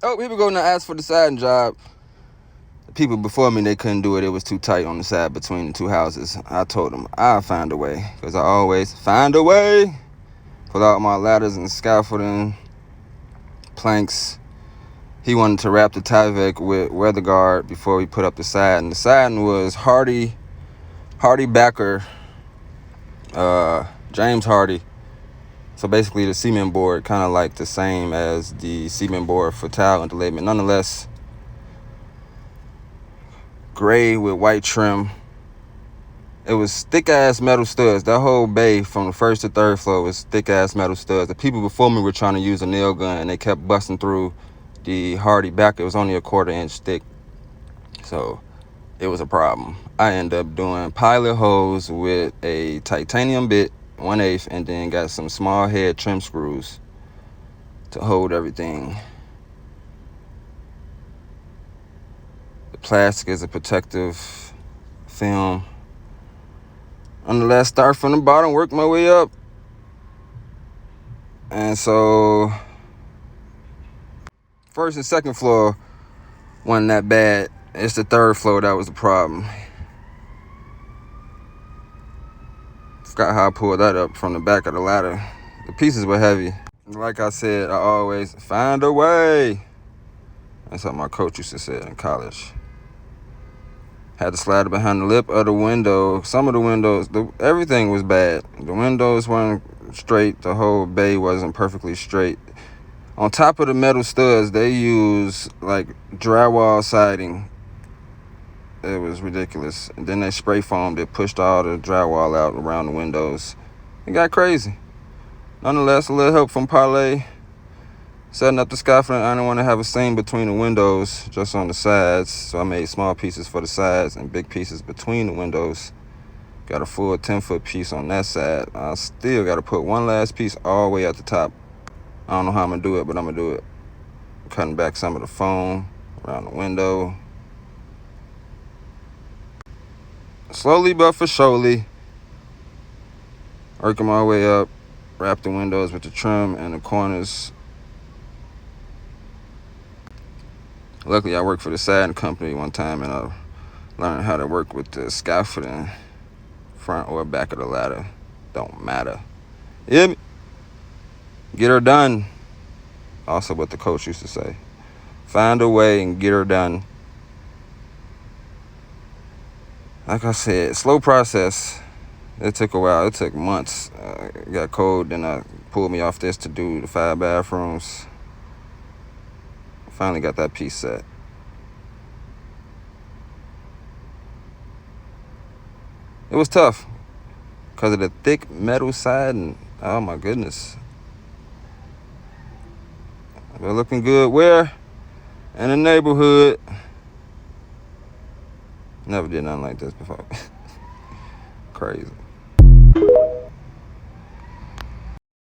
Oh, here we go now. Ask for the siding job. The people before me, they couldn't do it. It was too tight on the side between the two houses. I told them I'll find a way, because I always find a way. Pull out my ladders and scaffolding, planks. He wanted to wrap the Tyvek with weather guard before we put up the siding. The siding was hardie backer, James Hardie. So basically the cement board, kind of like the same as the cement board for tile interlayment. Nonetheless, gray with white trim. It was thick ass metal studs. That whole bay from the first to third floor was thick ass metal studs. The people before me were trying to use a nail gun and they kept busting through the hardie backer. It was only a 1/4 inch thick. So it was a problem. I ended up doing pilot holes with a titanium bit, 1/8, and then got some small head trim screws to hold everything. The plastic is a protective film. Nonetheless, start from the bottom, work my way up. And so first and second floor wasn't that bad. It's the third floor that was the problem. Forgot how I pulled that up from the back of the ladder. The pieces were heavy. Like I said, I always find a way. That's what my coach used to say in college. Had to slide it behind the lip of the window. Some of the windows, everything was bad. The windows weren't straight. The whole bay wasn't perfectly straight. On top of the metal studs, they used like drywall siding. It was ridiculous. And then they spray foamed it, pushed all the drywall out around the windows. It got crazy. Nonetheless, a little help from Parlay. Setting up the scaffolding. I didn't want to have a seam between the windows, just on the sides. So I made small pieces for the sides and big pieces between the windows. Got a full 10-foot piece on that side. I still got to put one last piece all the way at the top. I don't know how I'm going to do it, but I'm going to do it. Cutting back some of the foam around the window. Slowly but for surely, working my way up, wrap the windows with the trim and the corners. Luckily, I worked for the siding company one time, and I learned how to work with the scaffolding, front or back of the ladder. Don't matter. You hear me? Get her done. Also what the coach used to say. Find a way and get her done. Like I said, slow process. It took a while. It took months. It got cold, then I pulled me off this to do the 5 bathrooms. Finally got that piece set. It was tough because of the thick metal siding. Oh my goodness. They're looking good where? In the neighborhood. Never did nothing like this before. Crazy.